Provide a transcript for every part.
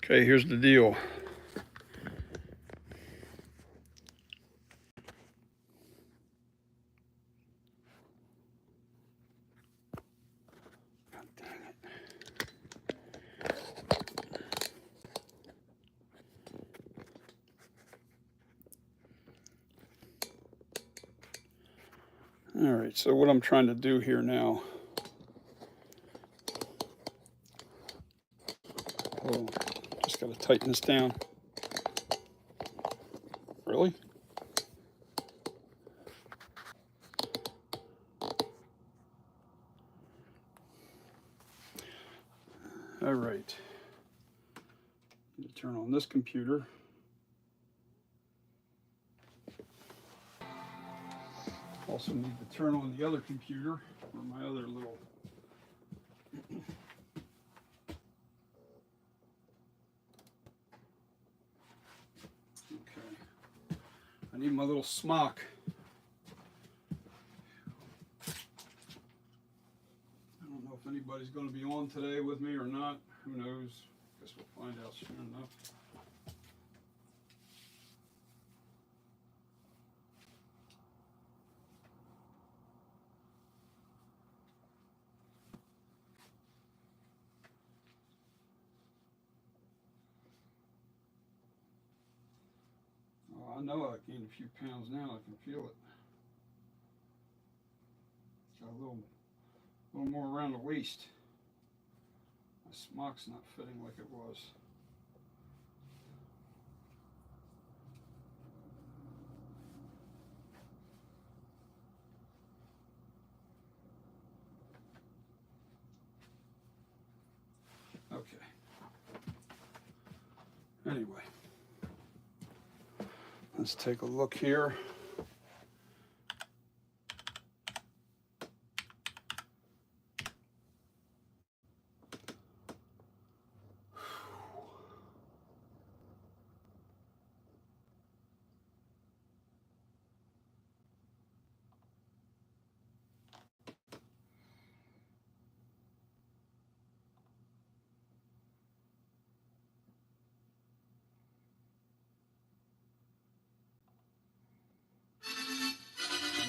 Okay, here's the deal. God dang it. All right, so what I'm trying to do here now. Oh, just got to tighten this down. Really? All right. Need to turn on this computer. Also need to turn on the other computer or my other little. Okay. I need my little smock. I don't know if anybody's going to be on today with me or not. Who knows? Guess we'll find out soon enough. I know I gained a few pounds now. I can feel it. Got a little more around the waist. My smock's not fitting like it was. Okay. Anyway, let's take a look here.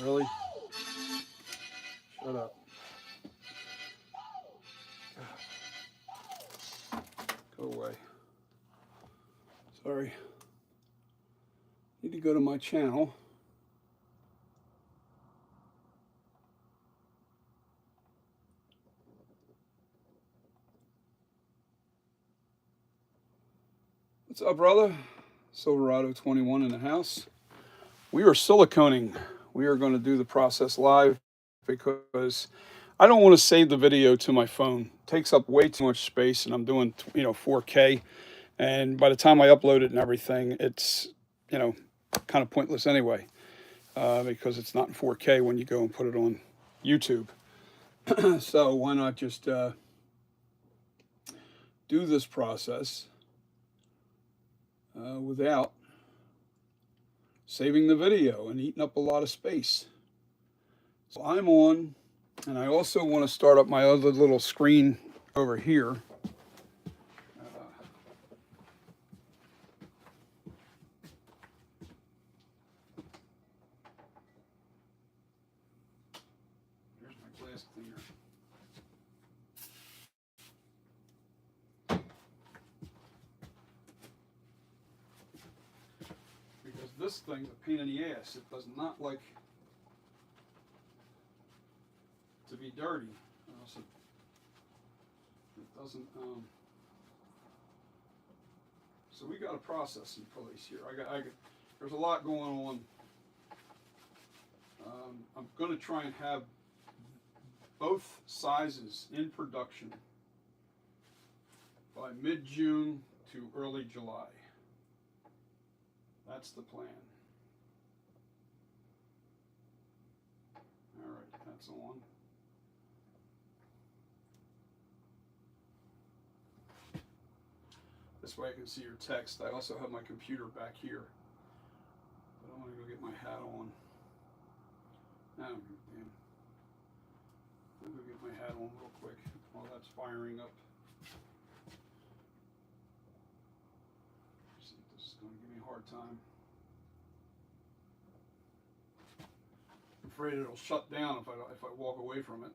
Really? Shut up. Go away. Sorry. Need to go to my channel. What's up, brother? Silverado 21 in the house. We are siliconing. We are going to do the process live because I don't want to save the video to my phone. It takes up way too much space, and I'm doing 4K. And by the time I upload it and everything, it's kind of pointless anyway, because it's not in 4K when you go and put it on YouTube. So why not just do this process without saving the video and eating up a lot of space. So I'm on, and I also want to start up my other little screen over here. Here's my glass cleaner. Because this thing's a pain in the ass. It does not like to be dirty. So it doesn't. So we got a process in place here. There's a lot going on. I'm going to try and have both sizes in production by mid-June to early July. That's the plan. All right, that's on. This way I can see your text. I also have my computer back here. But I'm going to go get my hat on. Now, damn. I'll go get my hat on real quick while that's firing up. hard time. I'm afraid it'll shut down if I walk away from it.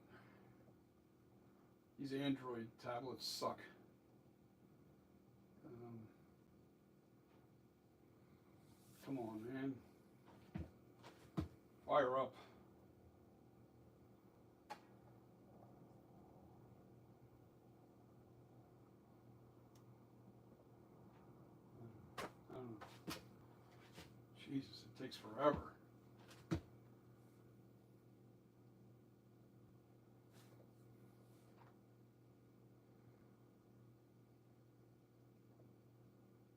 These Android tablets suck. Come on, man. Fire up. I don't know. Jesus, it takes forever.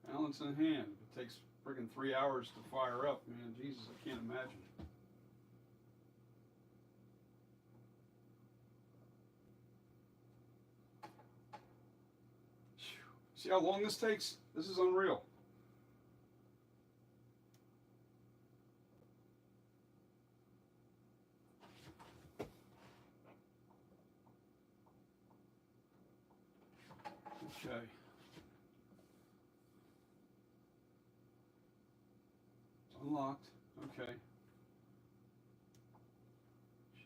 Balance in hand. It takes friggin' 3 hours to fire up, man. Jesus, I can't imagine. See how long this takes? This is unreal. Okay. It's unlocked. Okay.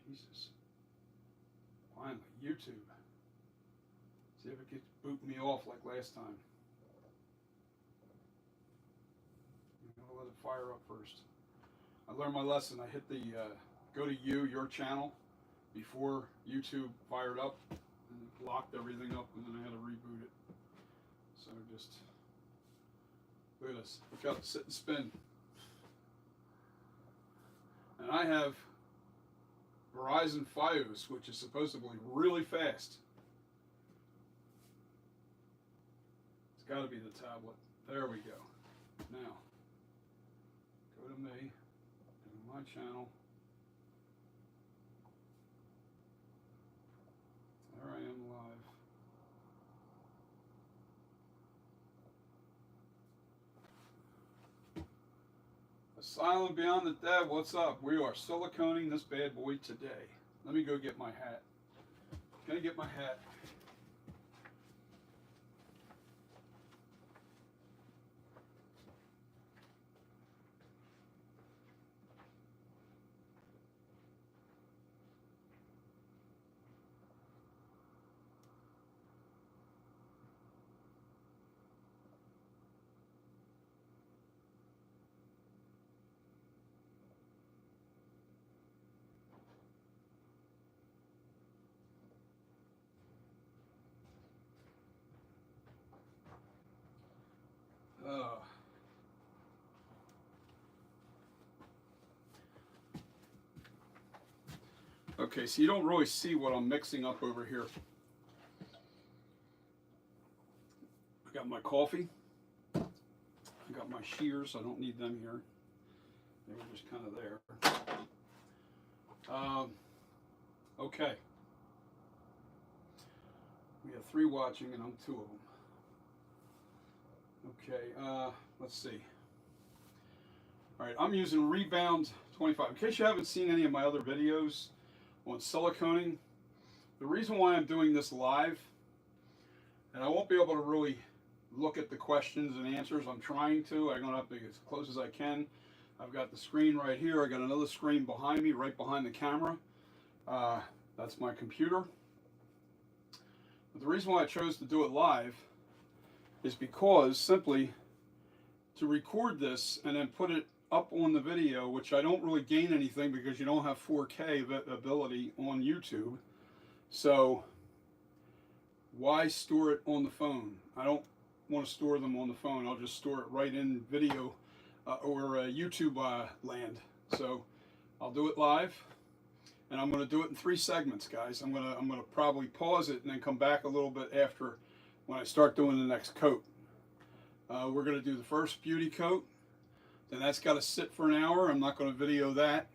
Jesus. Finally, YouTube. See if it gets booting me off like last time. I'm gonna let it fire up first. I learned my lesson. I hit the go to your channel before YouTube fired up and locked everything up, and then I had to reboot it. So just look at this. Look out, sit and spin. And I have Verizon Fios, which is supposedly really fast. It's got to be the tablet. There we go. Now, go to me, go to my channel. There I am live. Asylum Beyond the Dead, what's up? We are siliconing this bad boy today. Let me go get my hat. Gonna get my hat. Okay, so you don't really see what I'm mixing up over here. I got my coffee. I got my shears. I don't need them here. They were just kind of there. Okay. We have 3 watching, and I'm 2 of them. Okay, let's see. All right, I'm using Rebound 25. In case you haven't seen any of my other videos on siliconing, the reason why I'm doing this live, and I won't be able to really look at the questions and answers. I'm trying to. I'm going to have to get as close as I can. I've got the screen right here. I got another screen behind me, right behind the camera. That's my computer. But the reason why I chose to do it live is because simply to record this and then put it up on the video, which I don't really gain anything because you don't have 4K ability on YouTube. So why store it on the phone? I don't want to store them on the phone. I'll just store it right in video or YouTube land. So I'll do it live, and I'm going to do it in 3 segments, guys. I'm gonna probably pause it and then come back a little bit after when I start doing the next coat. We're going to do the first beauty coat. Then that's got to sit for an hour. I'm not going to video that.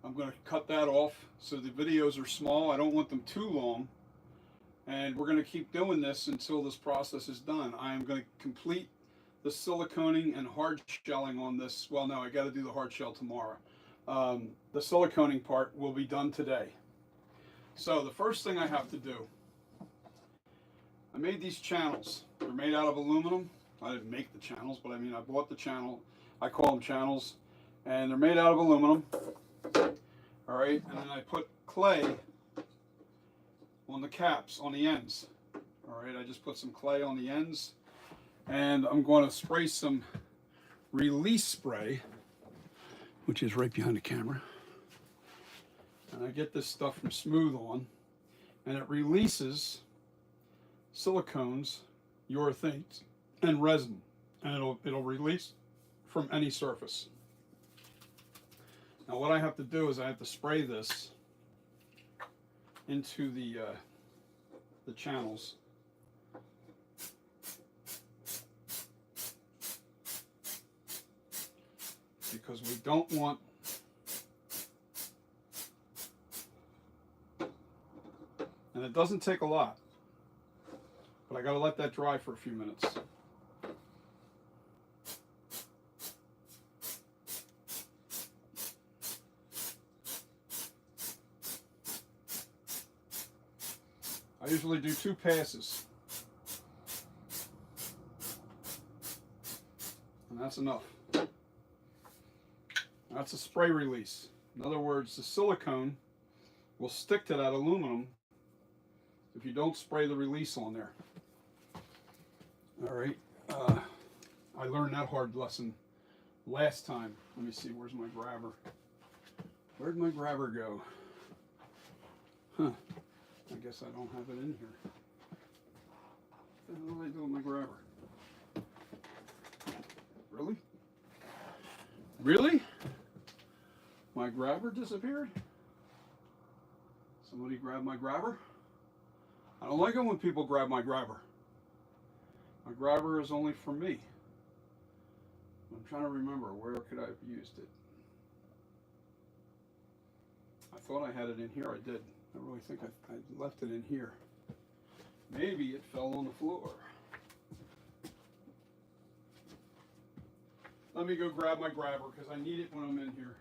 I'm going to cut that off so the videos are small. I don't want them too long. And we're going to keep doing this until this process is done. I am going to complete the siliconing and hard shelling on this. Well, no, I got to do the hard shell tomorrow. The siliconing part will be done today. So the first thing I have to do, I made these channels. They're made out of aluminum. I didn't make the channels, but I mean, I bought the channel. I call them channels, and they're made out of aluminum. All right, and then I put clay on the caps, on the ends. All right, I just put some clay on the ends, and I'm going to spray some release spray, which is right behind the camera. And I get this stuff from Smooth On, and it releases silicones, urethanes, and resin, and it'll release from any surface. Now what I have to do is I have to spray this into the channels. Because we don't want and it doesn't take a lot, but I got to let that dry for a few minutes. I usually do 2 passes, and that's enough. That's a spray release. In other words, the silicone will stick to that aluminum if you don't spray the release on there. All right, I learned that hard lesson last time. Let me see, where's my grabber? Where'd my grabber go? Huh, I guess I don't have it in here. What the hell did I do with my grabber? Really? Really? My grabber disappeared? Somebody grabbed my grabber? I don't like it when people grab my grabber. My grabber is only for me. I'm trying to remember, where could I have used it? I thought I had it in here. I did. I really think I left it in here. Maybe it fell on the floor. Let me go grab my grabber because I need it when I'm in here.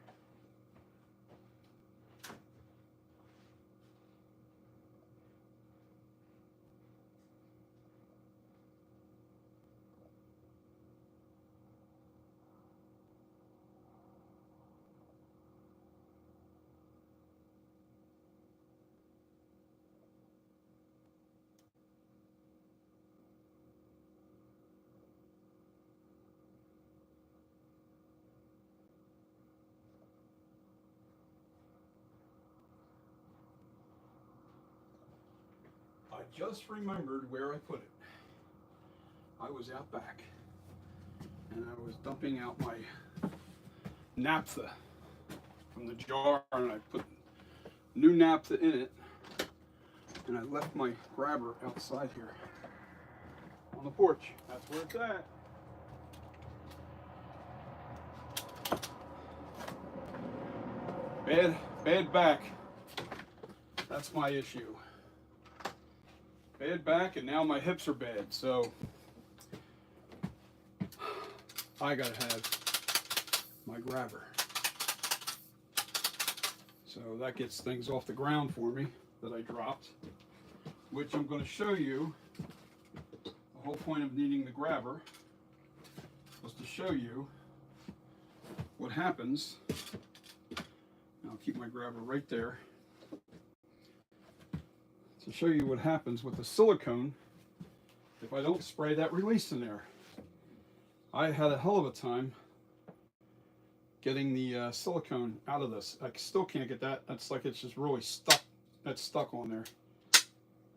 I just remembered where I put it. I was out back and I was dumping out my naphtha from the jar, and I put new naphtha in it, and I left my grabber outside here on the porch. That's where it's at. Bad back. That's my issue. Bad back, and now my hips are bad, so I gotta have my grabber. So that gets things off the ground for me that I dropped, which I'm going to show you. The whole point of needing the grabber was to show you what happens. I'll keep my grabber right there. To show you what happens with the silicone if I don't spray that release in there. I had a hell of a time getting the silicone out of this. I still can't get that. That's like it's just really stuck. That's stuck on there.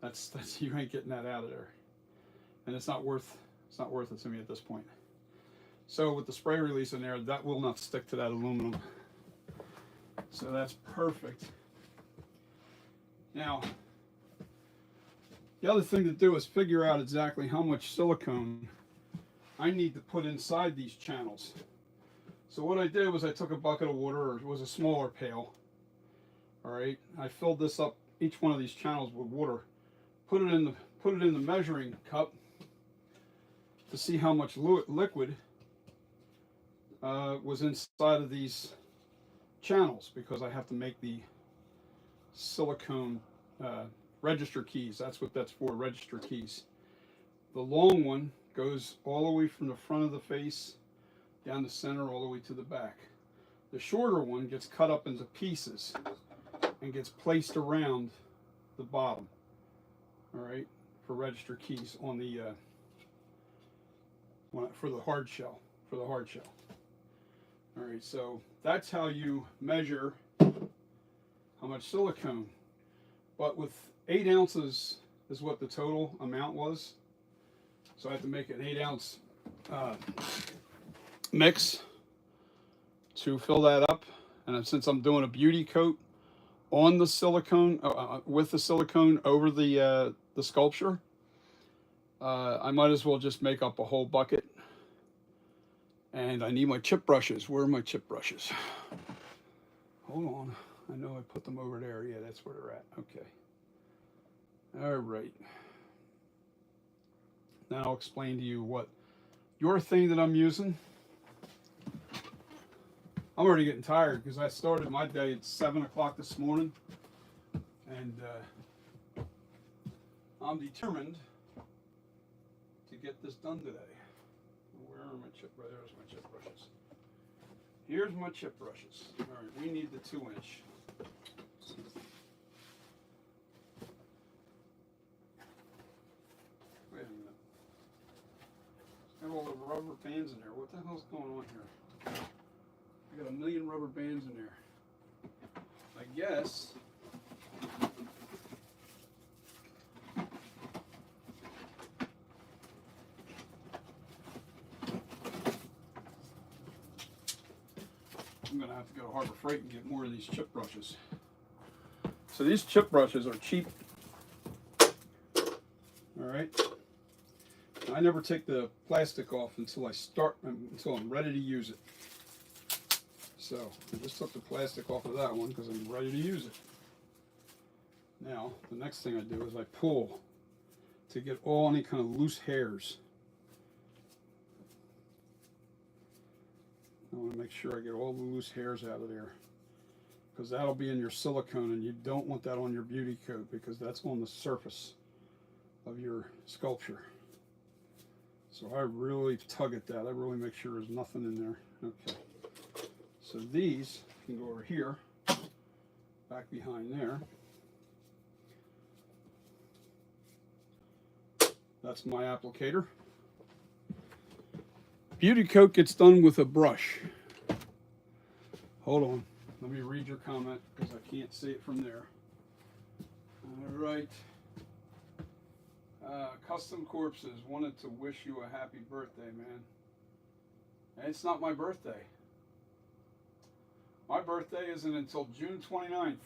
That's you ain't getting that out of there, and it's not worth it to me at this point. So with the spray release in there, that will not stick to that aluminum. So that's perfect. Now, the other thing to do is figure out exactly how much silicone I need to put inside these channels. So what I did was I took a bucket of water, or it was a smaller pail. All right, I filled this up, each one of these channels, with water. Put it in the measuring cup to see how much liquid was inside of these channels, because I have to make the silicone register keys. That's what that's for, register keys. The long one goes all the way from the front of the face down the center all the way to the back. The shorter one gets cut up into pieces and gets placed around the bottom, all right, for register keys on the for the hard shell. All right, so that's how you measure how much silicone. But with 8 ounces is what the total amount was, so I have to make an 8-ounce mix to fill that up. And since I'm doing a beauty coat on the silicone, with the silicone over the sculpture, I might as well just make up a whole bucket. And I need my chip brushes. Where are my chip brushes? Hold on. I know I put them over there. Yeah, that's where they're at. Okay. All right. Now I'll explain to you what your thing that I'm using. I'm already getting tired because I started my day at 7 o'clock this morning. And I'm determined to get this done today. Where are my chip brushes? There's my chip brushes. Here's my chip brushes. All right, we need the 2-inch. Wait a minute. Got all the rubber bands in there. What the hell's going on here? I got a million rubber bands in there. I guess I'm going to have to go to Harbor Freight and get more of these chip brushes. So these chip brushes are cheap. All right. I never take the plastic off until until I'm ready to use it. So I just took the plastic off of that one because I'm ready to use it. Now, the next thing I do is I pull to get all any kind of loose hairs. I want to make sure I get all the loose hairs out of there, because that'll be in your silicone, and you don't want that on your beauty coat because that's on the surface of your sculpture. So I really tug at that. I really make sure there's nothing in there. Okay. So these can go over here, back behind there. That's my applicator. Beauty coat gets done with a brush. Hold on. Let me read your comment because I can't see it from there. All right. Custom Corpses wanted to wish you a happy birthday, man. And it's not my birthday. My birthday isn't until June 29th.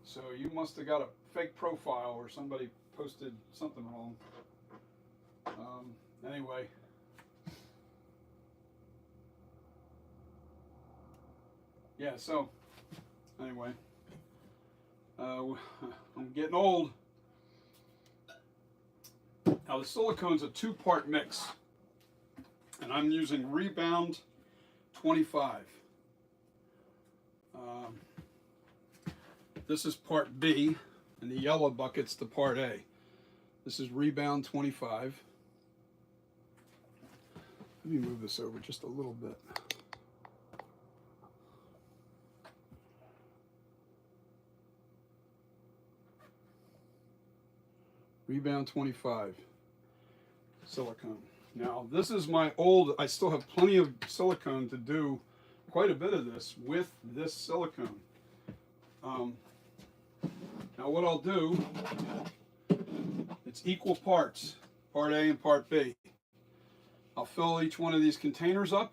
So you must have got a fake profile or somebody posted something wrong. Anyway. Yeah, so, anyway. I'm getting old. Now the silicone's a 2-part mix. And I'm using Rebound 25. This is part B, and the yellow bucket's the part A. This is Rebound 25. Let me move this over just a little bit. Rebound 25 silicone. Now this is my old, I still have plenty of silicone to do quite a bit of this with this silicone. Now what I'll do, it's equal parts, part A and part B. I'll fill each one of these containers up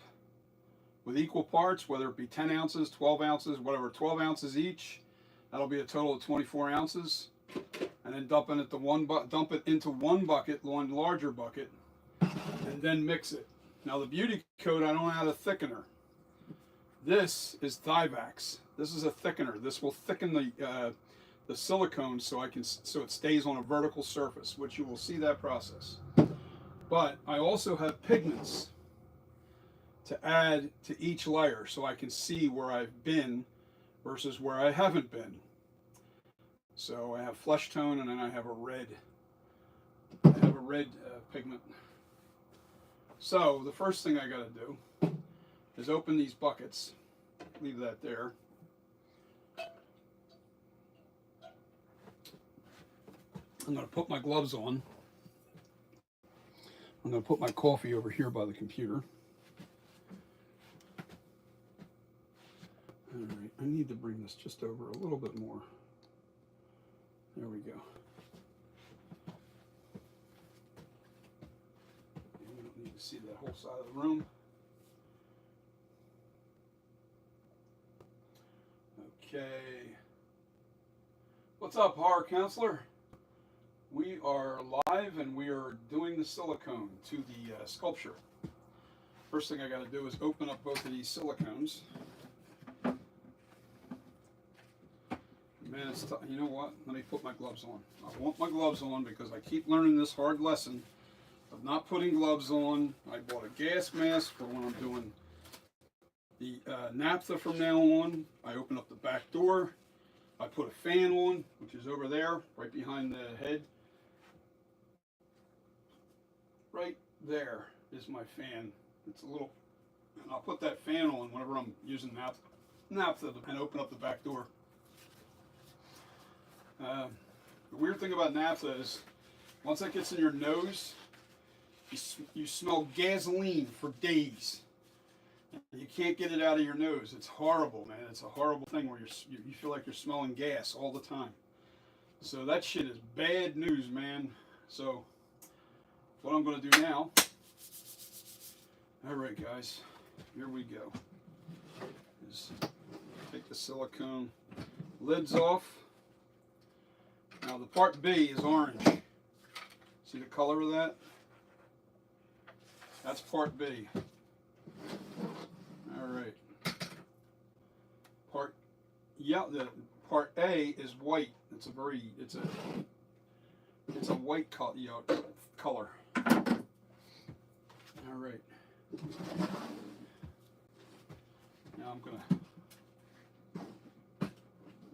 with equal parts, whether it be 10 ounces, 12 ounces, whatever, 12 ounces each. That'll be a total of 24 ounces. And then dump it into one bucket, one larger bucket, and then mix it. Now the beauty coat, I don't add a thickener. This is Thivax. This is a thickener. This will thicken the silicone so it stays on a vertical surface, which you will see that process. But I also have pigments to add to each layer so I can see where I've been versus where I haven't been. So I have flesh tone, and then I have a red. Pigment. So the first thing I got to do is open these buckets. Leave that there. I'm going to put my gloves on. I'm going to put my coffee over here by the computer. All right, I need to bring this just over a little bit more. There we go. And we don't need to see that whole side of the room. Okay. What's up, horror counselor? We are live and we are doing the silicone to the sculpture. First thing I got to do is open up both of these silicones. Man, it's you know what? Let me put my gloves on. I want my gloves on because I keep learning this hard lesson of not putting gloves on. I bought a gas mask for when I'm doing the naphtha from now on. I open up the back door. I put a fan on, which is over there, right behind the head. Right there is my fan. It's a little, and I'll put that fan on whenever I'm using naphtha and open up the back door. The weird thing about naphtha is once that gets in your nose, you smell gasoline for days. You can't get it out of your nose. It's horrible, man. It's a horrible thing where you feel like you're smelling gas all the time. So that shit is bad news, man. So what I'm going to do now, all right, guys, here we go, is take the silicone lids off. Now the part B is orange. See the color of that? That's part B. All right. The part A is white. It's a white color. All right. Now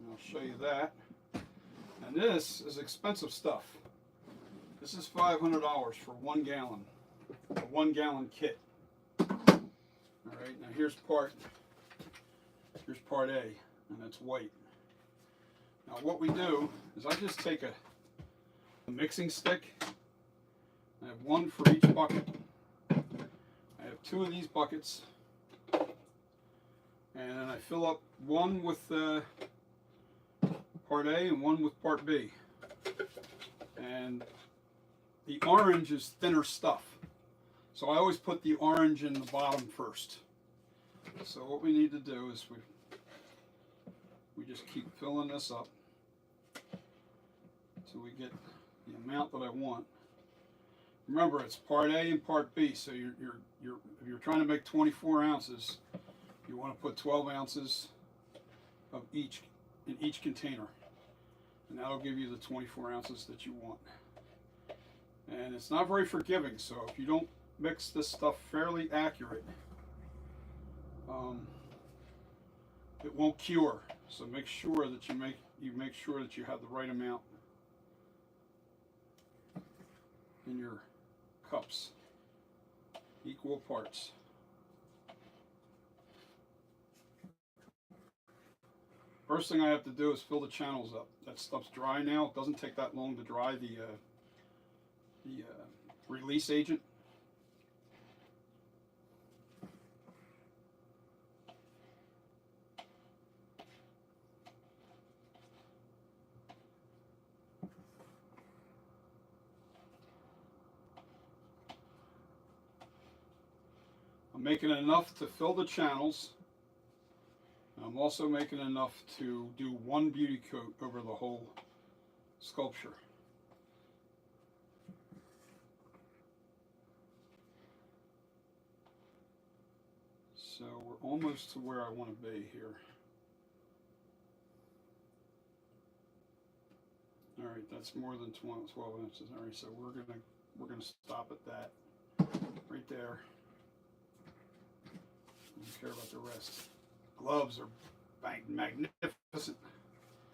I'll show you that. And this is expensive stuff. This is $500 for 1 gallon, a 1 gallon kit. All right, now here's part A, and it's white. Now what we do is I just take a mixing stick. I have one for each bucket. I have 2 of these buckets, and I fill up one with part A and one with part B. And the orange is thinner stuff. So I always put the orange in the bottom first. So what we need to do is we just keep filling this up until we get the amount that I want. Remember, it's part A and part B, so if you're trying to make 24 ounces, you want to put 12 ounces of each in each container. And that'll give you the 24 ounces that you want. And it's not very forgiving, so if you don't mix this stuff fairly accurate, it won't cure. So make sure that you make sure that you have the right amount in your cups, equal parts. First thing I have to do is fill the channels up. That stuff's dry now. It doesn't take that long to dry the release agent. I'm making enough to fill the channels. I'm also making enough to do 1 beauty coat over the whole sculpture. So we're almost to where I want to be here. All right, that's more than 12 inches. All right, so we're gonna stop at that right there. I don't care about the rest. Gloves are magnificent.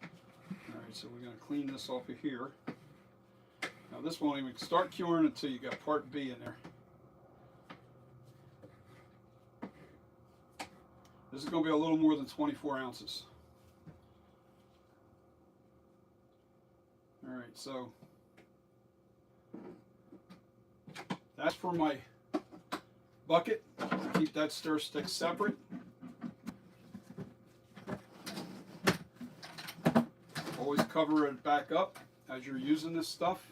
All right, so we're going to clean this off of here. Now this won't even start curing until you got part B in there. This is going to be a little more than 24 ounces. All right, so that's for my bucket, to keep that stir stick separate. Always cover it back up as you're using this stuff.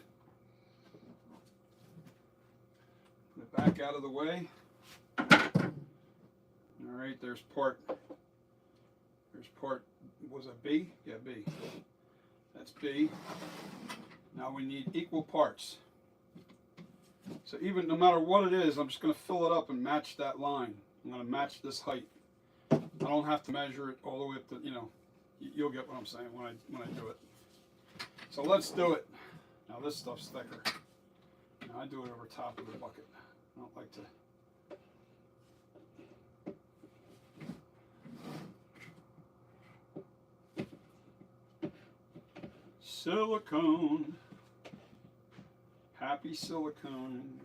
Put it back out of the way. All right, there's part, was it B? Yeah, B. That's B. Now we need equal parts. So even no matter what it is, I'm just going to fill it up and match that line. I'm going to match this height. I don't have to measure it all the way up to, you know, you'll get what I'm saying when I do it. So let's do it. Now this stuff's thicker. Now I do it over top of the bucket. I don't like to. Silicone. Happy silicone.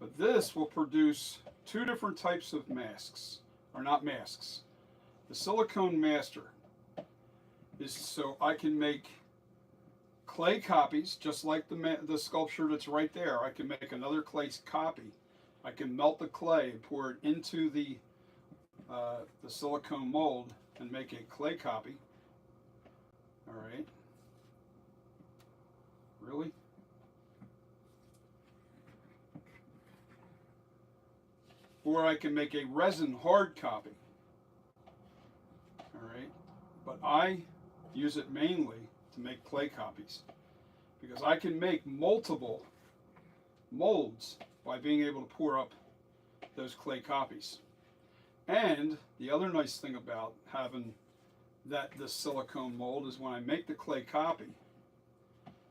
But this will produce two different types of masks, or not masks. The silicone master is so I can make clay copies, just like the sculpture that's right there. I can make another clay copy. I can melt the clay and pour it into the silicone mold and make a clay copy. All right. Really? Or I can make a resin hard copy. All right. But I use it mainly to make clay copies because I can make multiple molds by being able to pour up those clay copies. And the other nice thing about having this silicone mold is when I make the clay copy,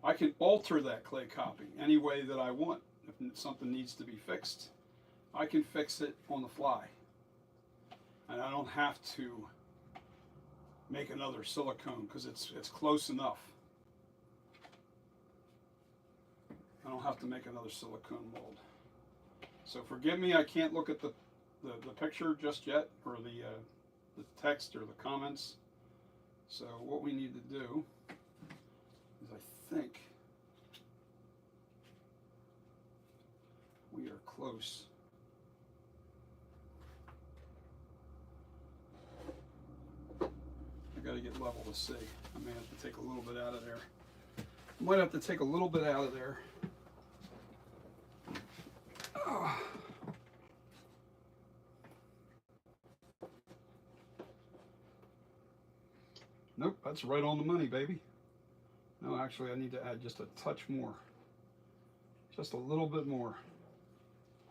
I can alter that clay copy any way that I want. If something needs to be fixed, I can fix it on the fly. And I don't have to make another silicone because it's close enough. I don't have to make another silicone mold. So forgive me, I can't look at the picture just yet, or the text or the comments. So what we need to do is, I think we are close. I got to get level to see. I may have to take a little bit out of there. I might have to take a little bit out of there. Oh. Nope, that's right on the money, baby. No, actually, I need to add just a touch more. Just a little bit more.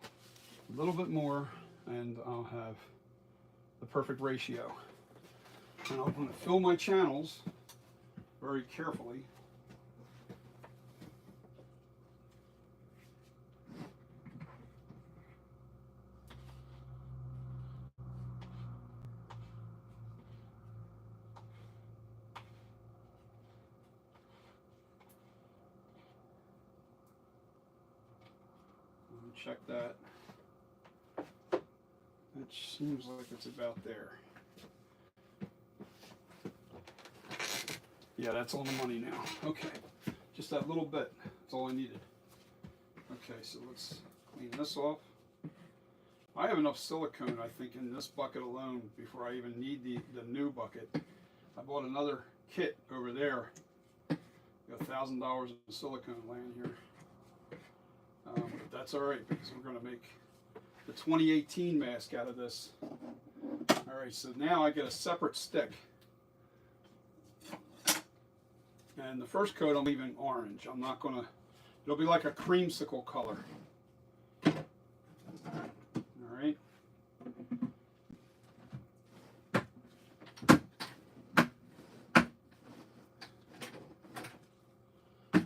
A little bit more, and I'll have the perfect ratio. And I'm going to fill my channels very carefully. Check that. It seems like it's about there. Yeah, that's all the money now. Okay, just that little bit. That's all I needed. Okay, so let's clean this off. I have enough silicone, I think, in this bucket alone before I even need the new bucket. I bought another kit over there. Got $1,000 in silicone laying here. But that's all right because we're going to make the 2018 mask out of this. All right, so now I get a separate stick. And the first coat I'm leaving orange. I'm not going to, it'll be like a creamsicle color. All right.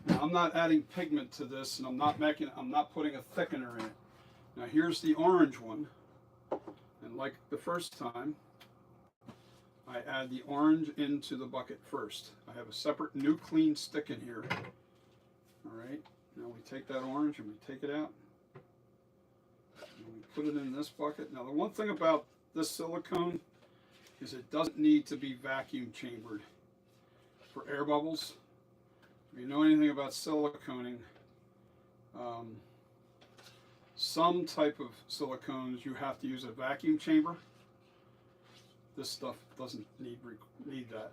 Now I'm not adding pigment to this, and I'm not putting a thickener in it. Now here's the orange one, and like the first time, I add the orange into the bucket first. I have a separate new clean stick in here. All right, now we take that orange and we take it out. And we put it in this bucket. Now the one thing about this silicone is it doesn't need to be vacuum chambered for air bubbles. If you know anything about siliconing, some type of silicones you have to use a vacuum chamber. This stuff doesn't need that.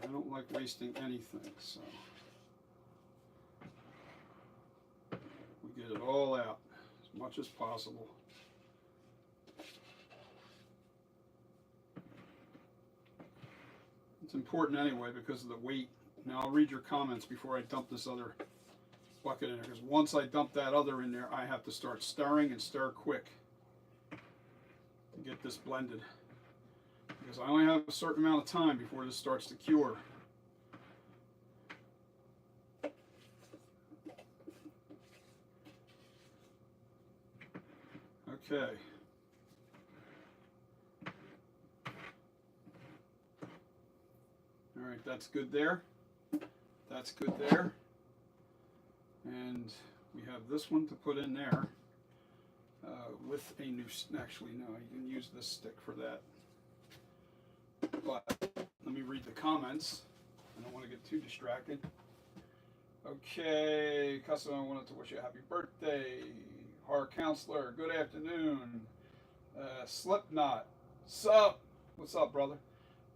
I don't like wasting anything, so we get it all out as much as possible. It's important anyway because of the weight. Now I'll read your comments before I dump this other bucket in there, because once I dump that other in there, I have to start stirring and stir quick to get this blended, because I only have a certain amount of time before this starts to cure. Okay. All right, that's good there. That's good there. And we have this one to put in there with a new, actually no, you can use this stick for that. But let me read the comments. I don't want to get too distracted. Okay, customer wanted to wish you a happy birthday. Horror counselor, good afternoon. Slipknot, sup? What's up, brother?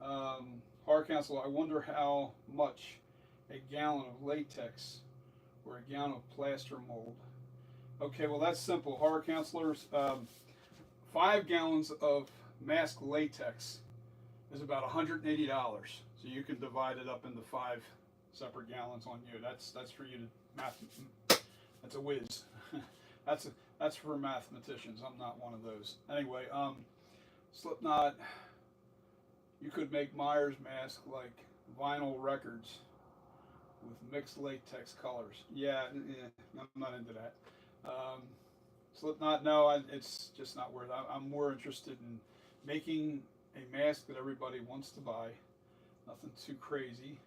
Horror counselor, I wonder how much a gallon of latex or a gallon of plaster mold. Okay, well that's simple. Horror counselors, 5 gallons of mask latex is about $180. So you can divide it up into 5 separate gallons on you. That's for you to math. That's a whiz. that's for mathematicians. I'm not one of those. Anyway, Slipknot. You could make Myers mask like vinyl records with mixed latex colors. Yeah, I'm not into that. Slipknot, no, it's just not worth it. I'm more interested in making a mask that everybody wants to buy. Nothing too crazy.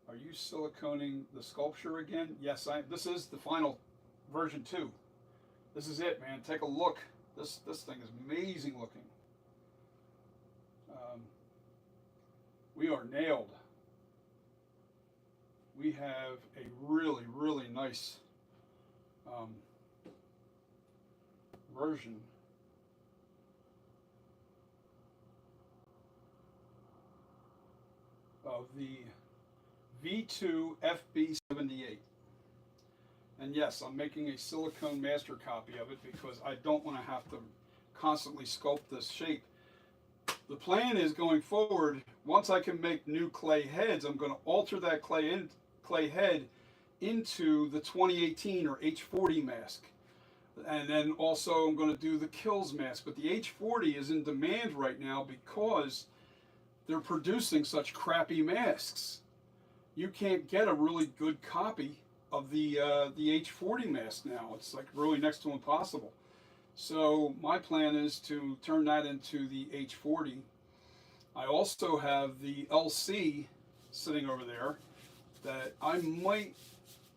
Are you siliconing the sculpture again? Yes, this is the final version 2. This is it, man. Take a look. This thing is amazing looking. We are nailed. We have a really, really nice version of the V2 FB78. And yes, I'm making a silicone master copy of it because I don't want to have to constantly sculpt this shape. The plan is going forward, once I can make new clay heads, I'm going to alter that clay head into the 2018 or H40 mask. And then also I'm going to do the Kills mask. But the H40 is in demand right now because they're producing such crappy masks. You can't get a really good copy of the H40 mask now. It's like really next to impossible. So my plan is to turn that into the H40. I also have the LC sitting over there that I might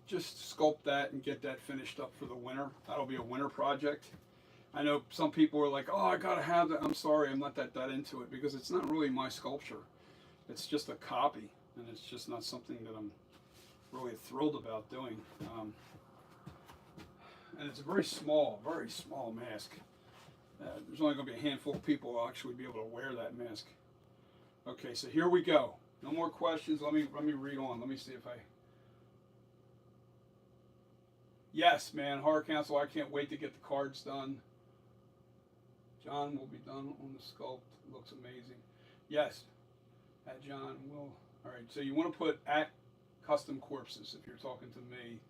just sculpt that and get that finished up for the winter. That'll be a winter project. I know some people are like, oh, I gotta have that. I'm sorry, I'm not that into it because it's not really my sculpture. It's just a copy, and it's just not something that I'm really thrilled about doing. And it's a very small mask. There's only going to be a handful of people who will actually be able to wear that mask. Okay, so here we go. No more questions. Let me read on. Let me see if I. Yes, man, Horror Council. I can't wait to get the cards done. John will be done on the sculpt. It looks amazing. Yes, at John will. All right. So you want to put at Custom Corpses if you're talking to me,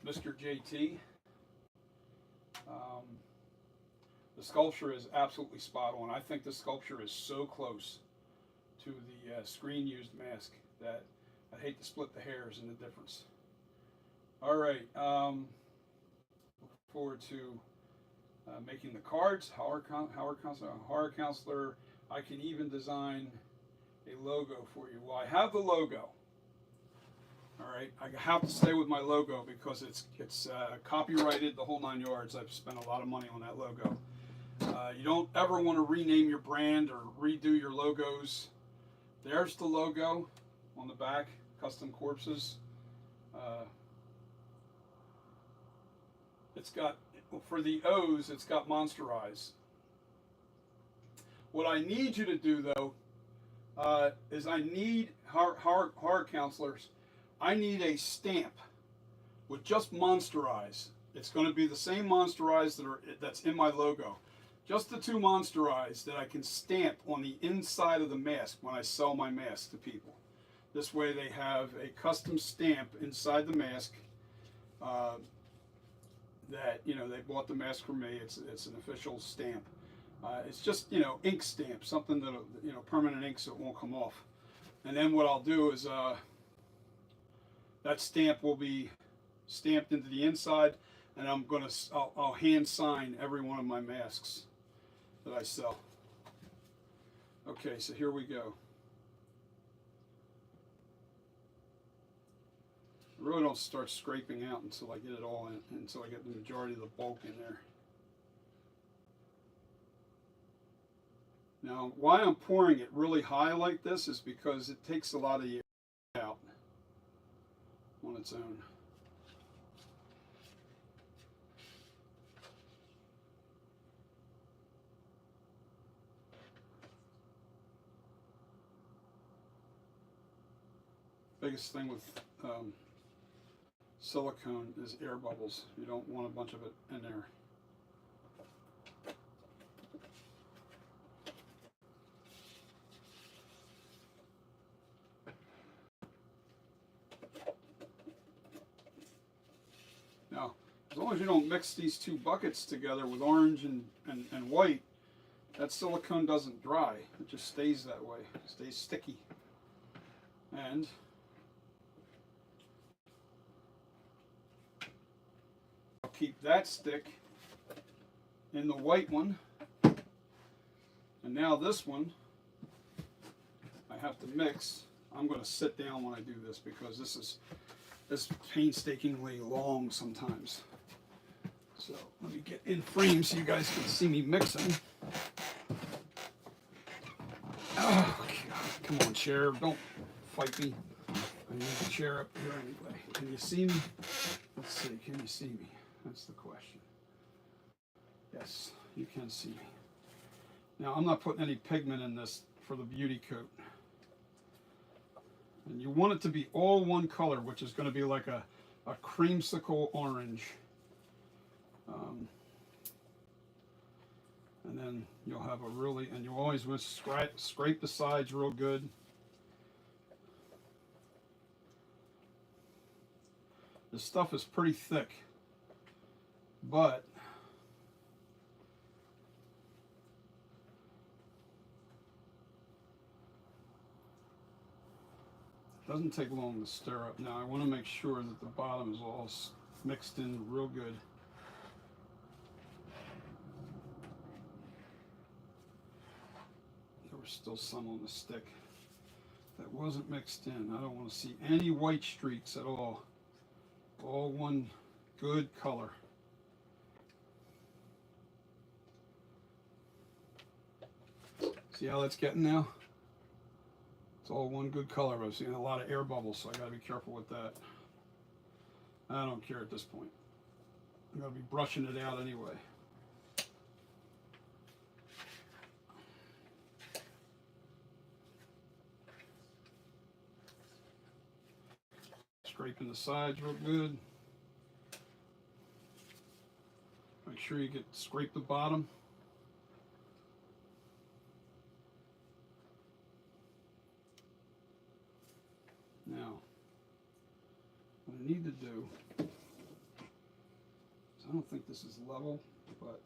Mr. JT. The sculpture is absolutely spot on. I think the sculpture is so close to the screen used mask that I'd hate to split the hairs in the difference. All right, look forward to making the cards. Horror Counselor, I can even design a logo for you. Well, I have the logo. All right, I have to stay with my logo because it's copyrighted, the whole 9 yards. I've spent a lot of money on that logo. You don't ever want to rename your brand or redo your logos. There's the logo on the back, Custom Corpses. It's got, for the O's, it's got monster eyes. What I need you to do, though, is I need, horror counselors, I need a stamp with just monster eyes. It's going to be the same monster eyes that's in my logo. Just the 2 monster eyes that I can stamp on the inside of the mask when I sell my mask to people. This way they have a custom stamp inside the mask that, you know, they bought the mask from me. It's an official stamp. It's just, you know, ink stamp, something that, you know, permanent ink so it won't come off. And then what I'll do is that stamp will be stamped into the inside, and I'll hand sign every one of my masks that I sell. Okay, so here we go. I really don't start scraping out until I get it all in, until I get the majority of the bulk in there. Now, why I'm pouring it really high like this is because it takes a lot of the air out on its own. Biggest thing with silicone is air bubbles. You don't want a bunch of it in there. Now, as long as you don't mix these 2 buckets together with orange and white, that silicone doesn't dry. It just stays that way. It stays sticky. And I'll keep that stick in the white one. And now this one, I have to mix. I'm going to sit down when I do this because this is painstakingly long sometimes. So let me get in frame so you guys can see me mixing. Oh, God. Come on, chair. Don't fight me. I need the chair up here anyway. Can you see me? Let's see. Can you see me? That's the question. Yes, you can see me. Now, I'm not putting any pigment in this for the beauty coat. And you want it to be all one color, which is going to be like a creamsicle orange. And then you'll have a really, and you always want to scrape the sides real good. This stuff is pretty thick, but it doesn't take long to stir up. Now I want to make sure that the bottom is all mixed in real good. There was still some on the stick that wasn't mixed in. I don't want to see any white streaks at all. All one good color. See how that's getting now? It's all one good color, but I'm seeing a lot of air bubbles, so I gotta be careful with that. I don't care at this point. I'm gonna be brushing it out anyway. Scraping the sides real good. Make sure you scrape the bottom. Now, what I need to do is, I don't think this is level, but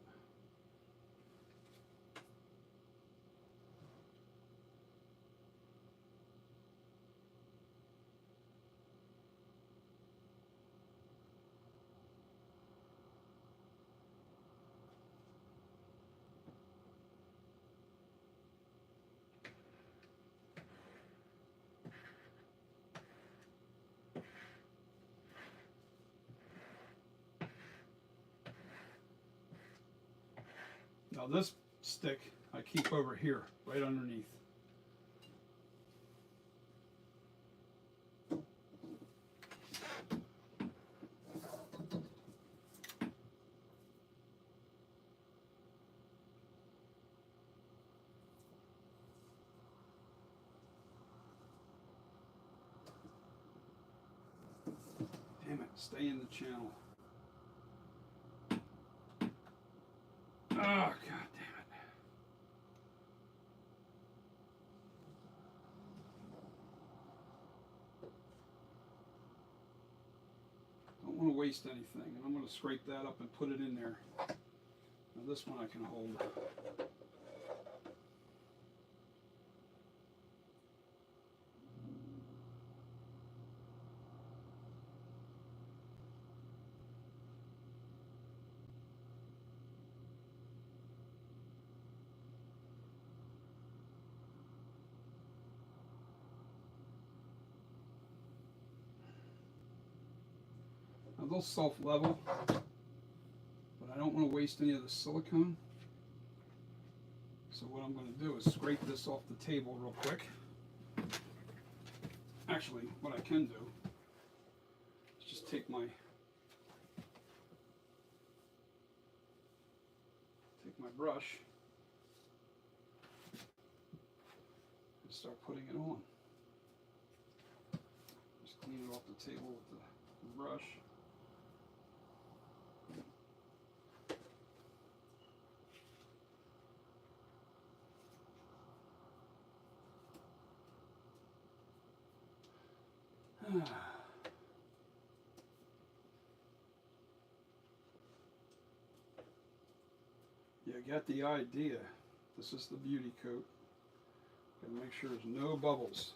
Now this stick I keep over here, right underneath. Damn it, stay in the channel. Oh, God damn it. Don't want to waste anything, and I'm going to scrape that up and put it in there. Now this one I can hold. Now they'll self-level, but I don't want to waste any of the silicone. So what I'm going to do is scrape this off the table real quick. Actually, what I can do is just take my brush and start putting it on. Just clean it off the table with the brush. You got the idea. This is the beauty coat. Gotta make sure there's no bubbles.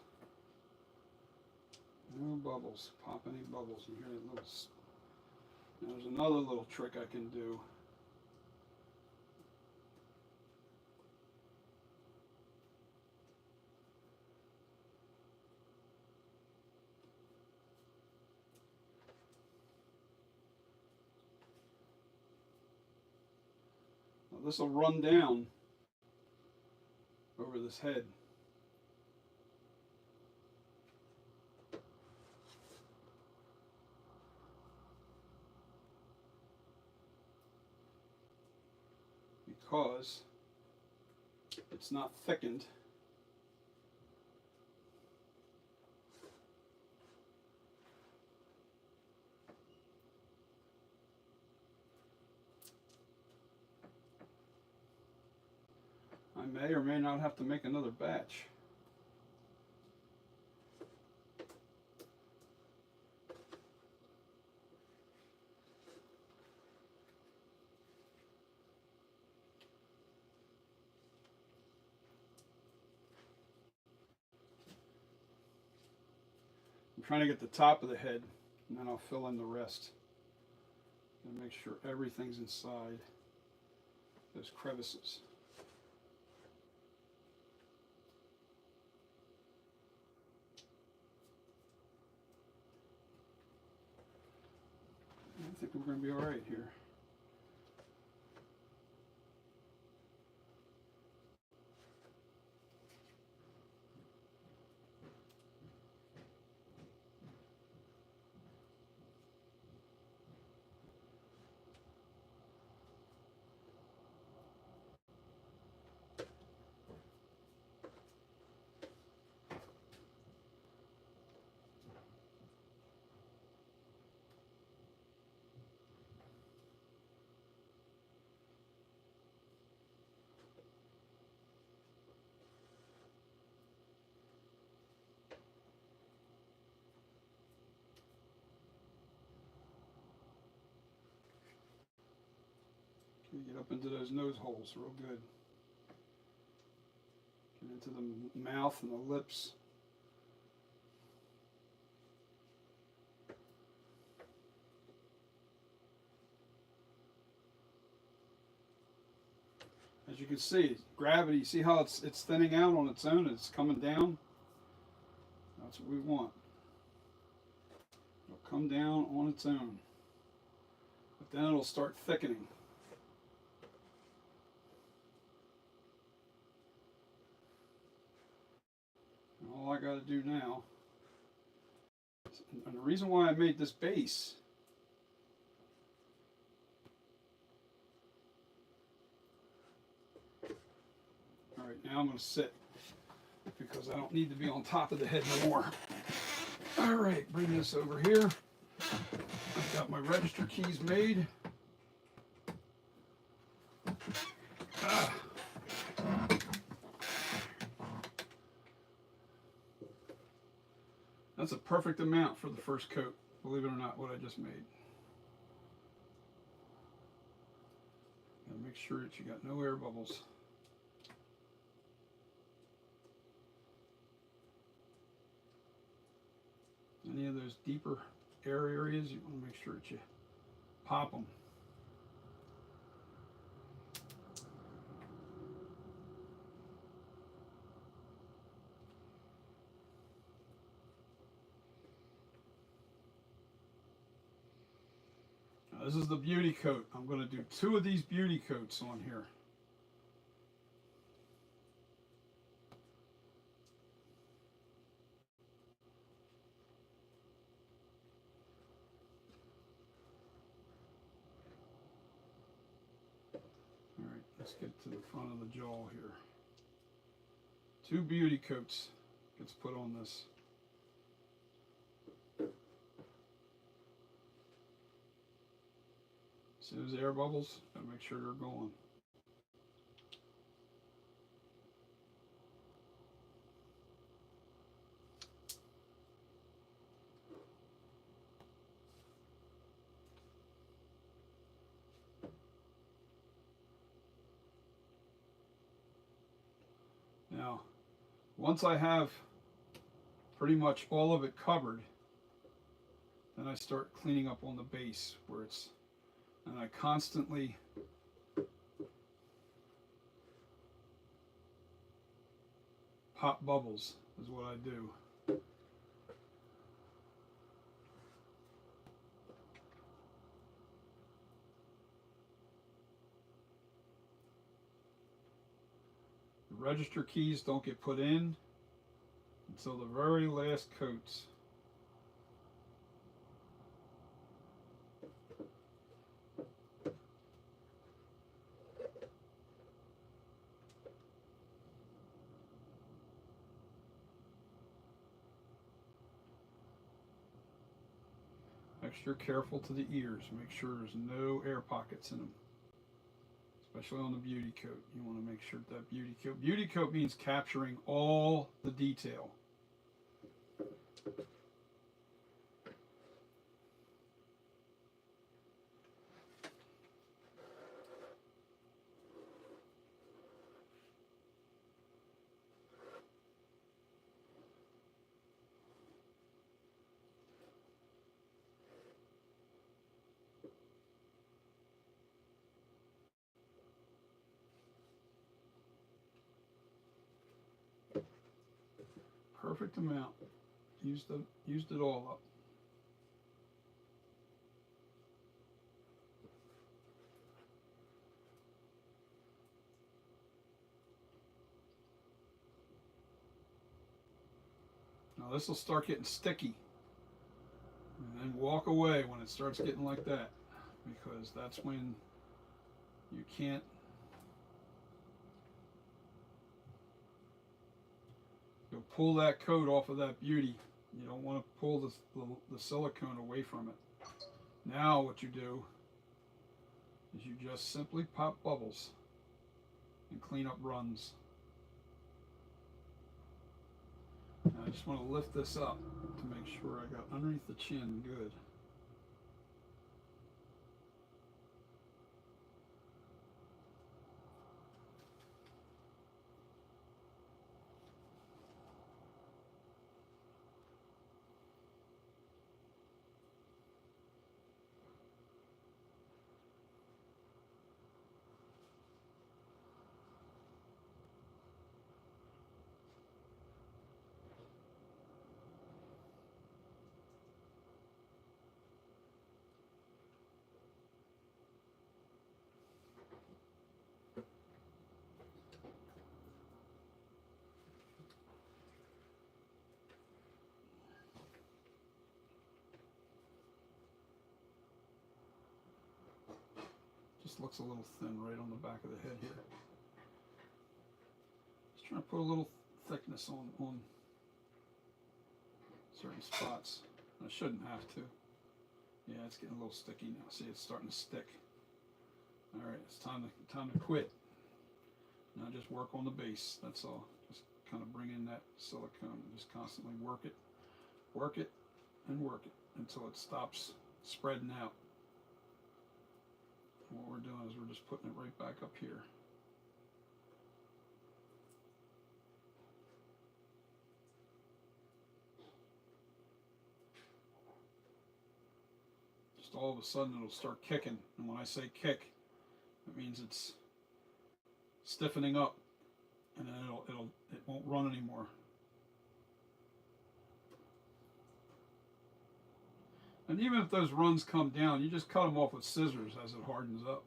No bubbles. Pop any bubbles. You hear that little. Now there's another little trick I can do. Now this will run down over this head. Because it's not thickened. I may or may not have to make another batch. I'm trying to get the top of the head, and then I'll fill in the rest. And make sure everything's inside those crevices. I think we're going to be all right here. You get up into those nose holes real good. Get into the mouth and the lips. As you can see, gravity, see how it's thinning out on its own? It's coming down. That's what we want. It'll come down on its own. But then it'll start thickening. got to do now, and the reason why I made this base, all right, now I'm going to sit because I don't need to be on top of the head no more. All right, bring this over here. I've got my register keys made. That's a perfect amount for the first coat, believe it or not, what I just made. Gotta make sure that you got no air bubbles. Any of those deeper air areas, you want to make sure that you pop them. Now, this is the beauty coat. I'm going to do 2 of these beauty coats on here. All right, let's get to the front of the jaw here. 2 beauty coats gets put on this. See those air bubbles? Gotta make sure they're going. Now, once I have pretty much all of it covered, then I start cleaning up on the base where it's, and I constantly pop bubbles is what I do. The register keys don't get put in until the very last coats. Extra careful to the ears. Make sure there's no air pockets in them. Especially on the beauty coat. You want to make sure that beauty coat means capturing all the detail. Perfect amount. Used it all up. Now this will start getting sticky. And then walk away when it starts getting like that, because that's when you can't. You'll pull that coat off of that beauty. You don't want to pull the silicone away from it. Now what you do is you just simply pop bubbles and clean up runs. Now I just want to lift this up to make sure I got underneath the chin good. just looks a little thin right on the back of the head here. Just trying to put a little thickness on certain spots. I shouldn't have to. Yeah, it's getting a little sticky now. See, it's starting to stick. All right, it's time to quit. Now just work on the base. That's all. Just kind of bring in that silicone and just constantly work it, and work it until it stops spreading out. And what we're doing is we're just putting it right back up here. Just all of a sudden it'll start kicking, and when I say kick, it means it's stiffening up, and then it won't run anymore. And even if those runs come down, you just cut them off with scissors as it hardens up.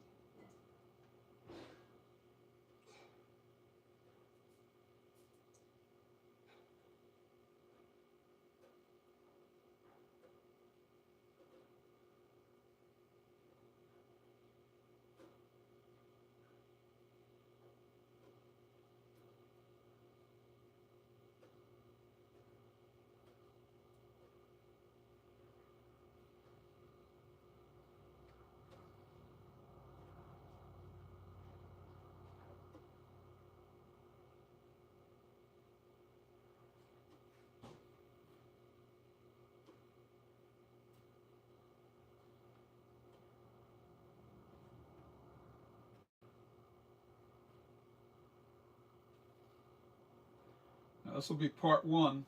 Now this will be part one,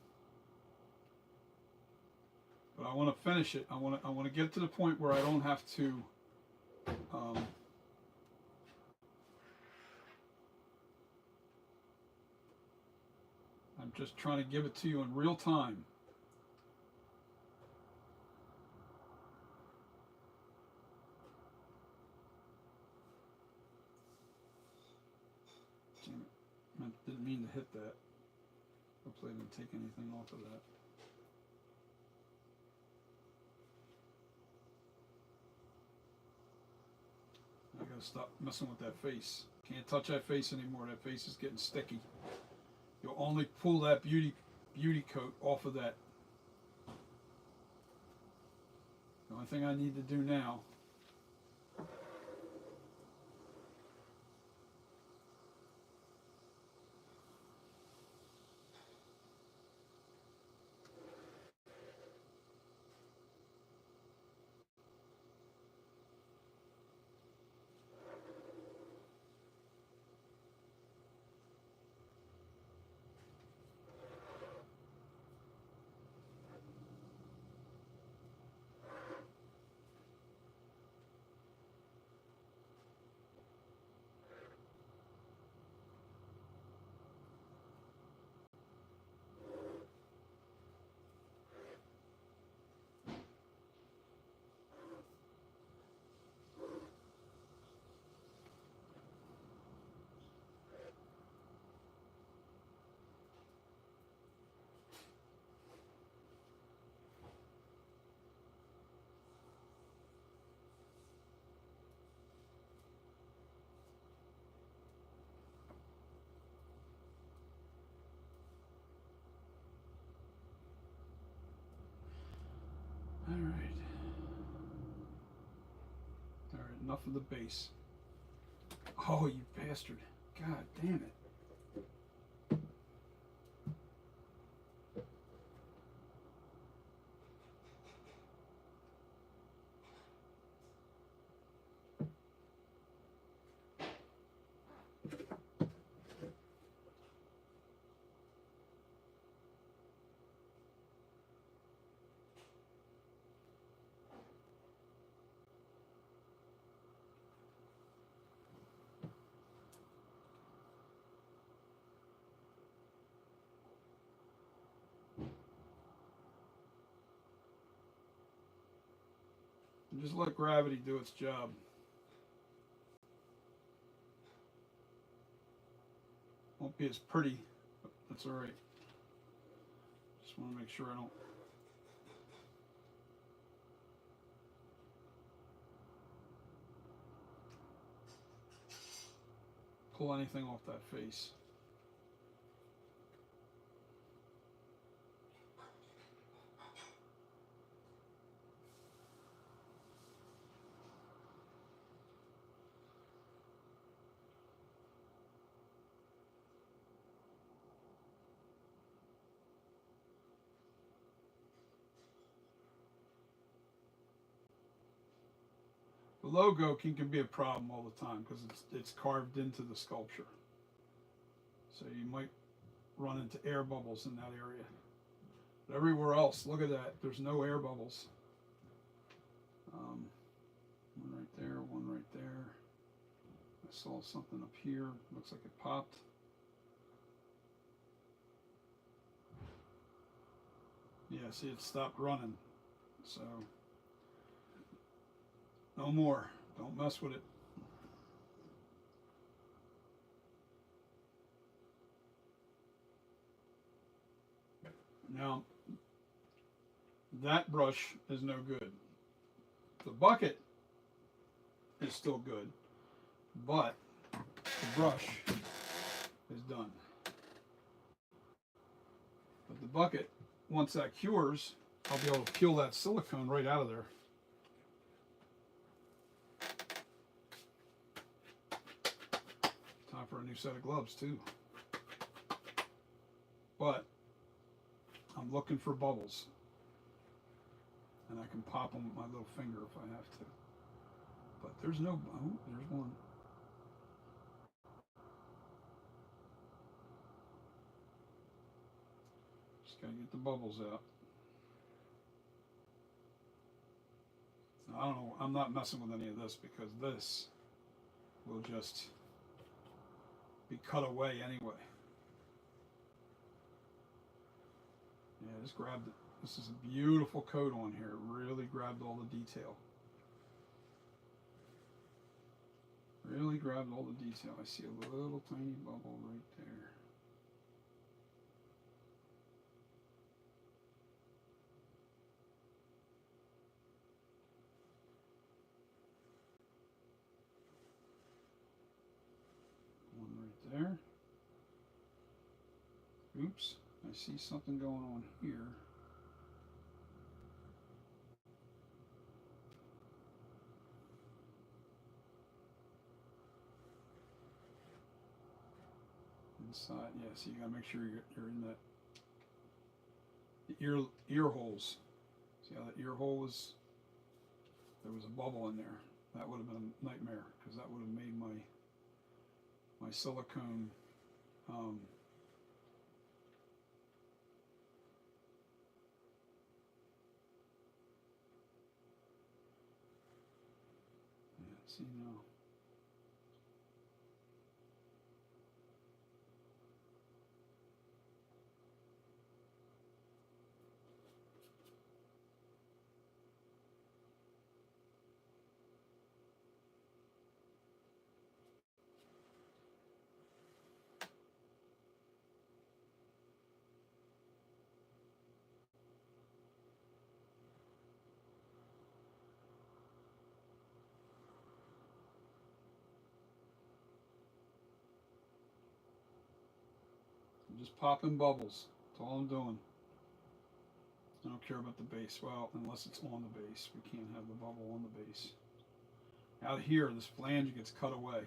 but I want to finish it. I want to get to the point where I don't have to I'm just trying to give it to you in real time. I didn't mean to hit that. Hopefully I didn't take anything off of that. I gotta stop messing with that face. Can't touch that face anymore. That face is getting sticky. You'll only pull that beauty coat off of that. The only thing I need to do now All right, enough of the base. Oh, you bastard. God damn it. Just let gravity do its job. Won't be as pretty, but that's all right. Just want to make sure I don't. pull anything off that face. The logo can be a problem all the time because it's carved into the sculpture. So you might run into air bubbles in that area. But everywhere else, look at that. There's no air bubbles. One right there, one right there. I saw something up here. Looks like it popped. Yeah, see, it stopped running. So, no more. Don't mess with it. Now, that brush is no good. The bucket is still good, but the brush is done. But the bucket, once that cures, I'll be able to peel that silicone right out of there. Time for a new set of gloves too. But I'm looking for bubbles. And I can pop them with my little finger if I have to. But there's no, oh, there's one. Just gotta get the bubbles out. Now, I don't know, I'm not messing with any of this because this will just be cut away anyway. Yeah, just grabbed it. This is a beautiful coat on here. It really grabbed all the detail. Really grabbed all the detail. I see a little tiny bubble right there. One right there. Oops, I see something going on here. Inside, yeah, so you gotta make sure you're in that the ear holes. See how that ear hole was? There was a bubble in there. That would have been a nightmare because that would have made my silicone yeah, see now. I'm just popping bubbles. That's all I'm doing. I don't care about the base. Well, unless it's on the base. We can't have the bubble on the base. Out here, this flange gets cut away.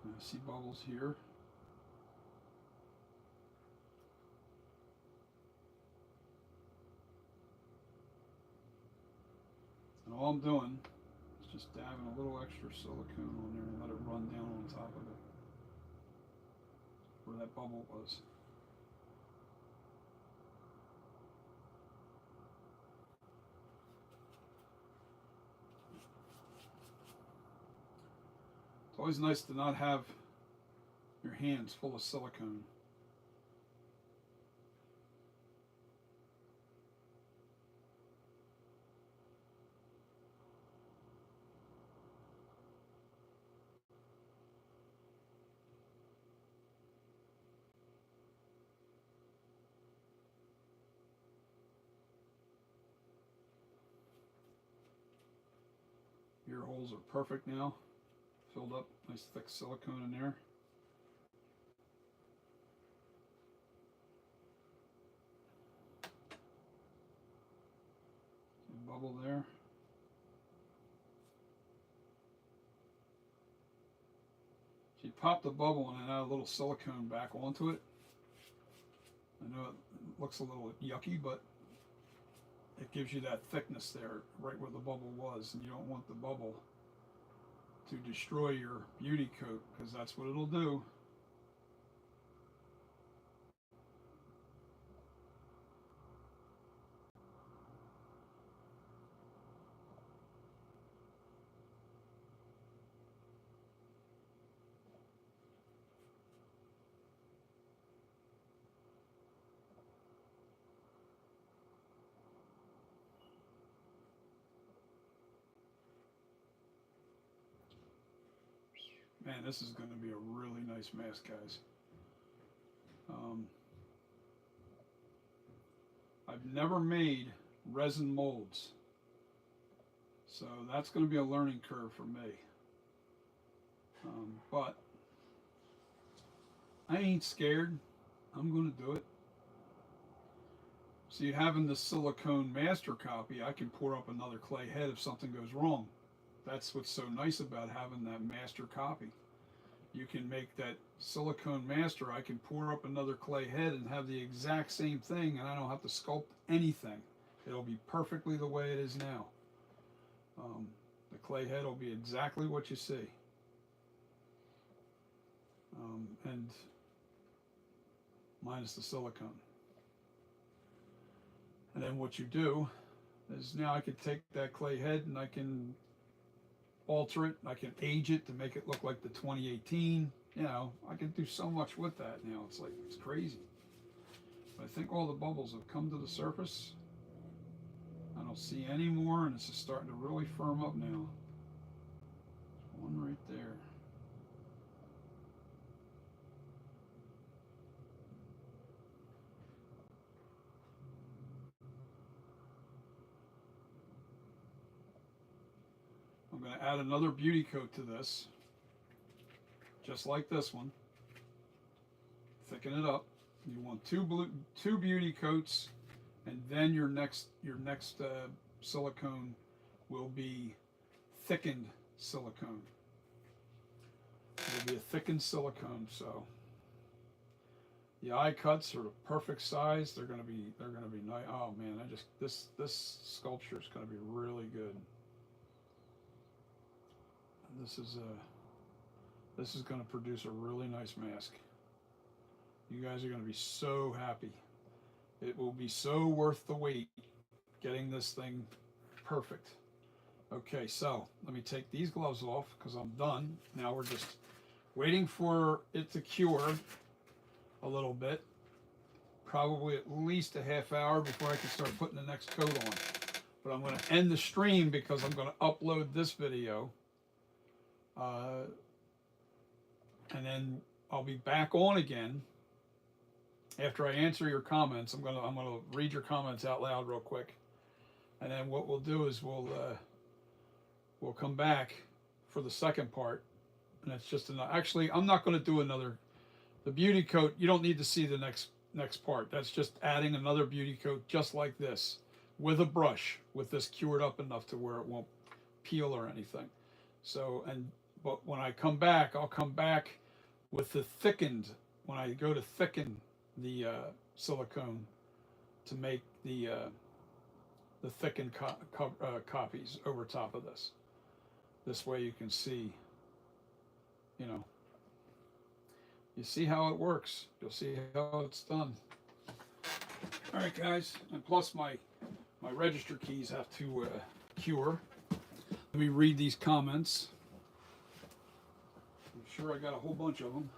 And I see bubbles here. And all I'm doing is just dabbing a little extra silicone on there and let it run down on top of it where that bubble was. It's always nice to not have your hands full of silicone. bubbles are perfect now. Filled up, nice thick silicone in there. Bubble there. So you pop the bubble and then add a little silicone back onto it. I know it looks a little yucky, but it gives you that thickness there right where the bubble was, and you don't want the bubble to destroy your beauty coat, because that's what it'll do. Man, this is going to be a really nice mask, guys. I've never made resin molds, so that's going to be a learning curve for me. But I ain't scared. I'm going to do it. See, having the silicone master copy, I can pour up another clay head if something goes wrong. That's what's so nice about having that master copy. You can make that silicone master, I can pour up another clay head and have the exact same thing, and I don't have to sculpt anything. It'll be perfectly the way it is now. The clay head will be exactly what you see. And minus the silicone. And then what you do is, now I can take that clay head and I can alter it. I can age it to make it look like the 2018. You know, I can do so much with that now. It's like, it's crazy. But I think all the bubbles have come to the surface. I don't see any more, and this is starting to really firm up now. There's one right there. I'm going to add another beauty coat to this, just like this one. Thicken it up. You want two beauty coats, and then your next silicone will be thickened silicone. It'll be a thickened silicone. So the eye cuts are the perfect size. They're gonna be nice. Oh man, this sculpture is gonna be really good. This is going to produce a really nice mask. You guys are going to be so happy. It will be so worth the wait getting this thing perfect. Okay, so let me take these gloves off because I'm done. Now we're just waiting for it to cure a little bit. Probably at least a half hour before I can start putting the next coat on. But I'm going to end the stream because I'm going to upload this video. And then I'll be back on again after I answer your comments. I'm gonna read your comments out loud real quick, and then what we'll do is we'll come back for the second part, and it's just actually I'm not going to do the beauty coat. You don't need to see the next part. That's just adding another beauty coat just like this with a brush, with this cured up enough to where it won't peel or anything. So but when I come back, I'll come back with the thickened, when I go to thicken the silicone to make the thickened copies over top of this. This way you can see, you know, you see how it works. You'll see how it's done. All right, guys, and plus my register keys have to cure. Let me read these comments. I'm sure I got a whole bunch of them.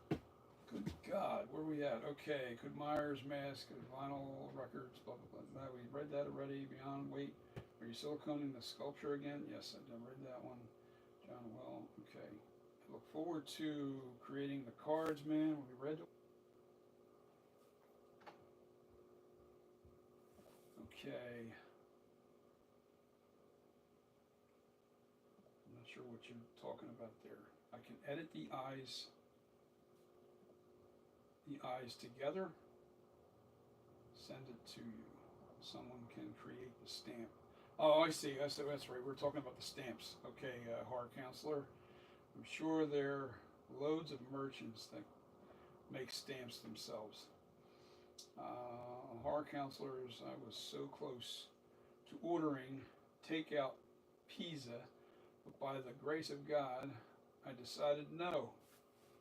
Good God, where are we at? Okay, Good Myers mask, vinyl records, blah, blah, blah. We read that already. Beyond Weight. Are you siliconing the sculpture again? Yes, I read that one. John Well, okay. I look forward to creating the cards, man. We read. Okay. sure what you're talking about there. I can edit the eyes together, send it to you. Someone can create the stamp. Oh, I see. That's right. We're talking about the stamps. Okay, horror counselor. I'm sure there are loads of merchants that make stamps themselves. Horror counselors, I was so close to ordering takeout pizza, but by the grace of God, I decided no.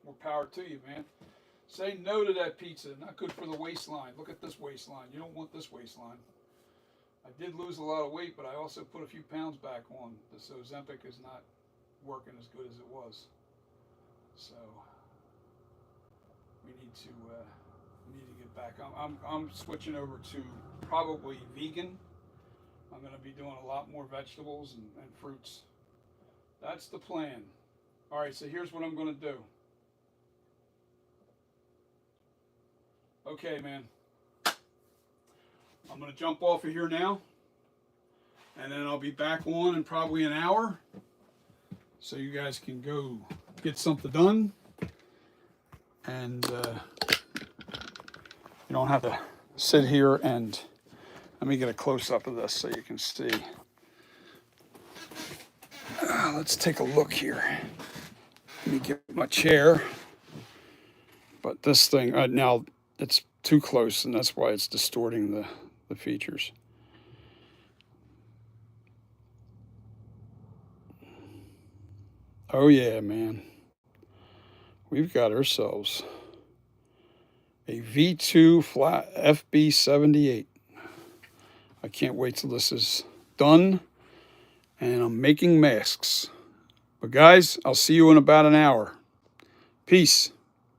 More power to you, man. Say no to that pizza. Not good for the waistline. Look at this waistline. You don't want this waistline. I did lose a lot of weight, but I also put a few pounds back on. This Ozempic is not working as good as it was. So we need to get back. I'm switching over to probably vegan. I'm going to be doing a lot more vegetables and fruits. That's the plan. All right, so here's what I'm going to do. Okay, man. I'm going to jump off of here now, and then I'll be back on in probably an hour, so you guys can go get something done, and you don't have to sit here and let me get a close-up of this so you can see. Let's take a look here. Let me get my chair, but this thing, now it's too close, and that's why it's distorting the features. Oh yeah, man. We've got ourselves a V2 flat FB78. I can't wait till this is done, and I'm making masks. But guys, I'll see you in about an hour. Peace.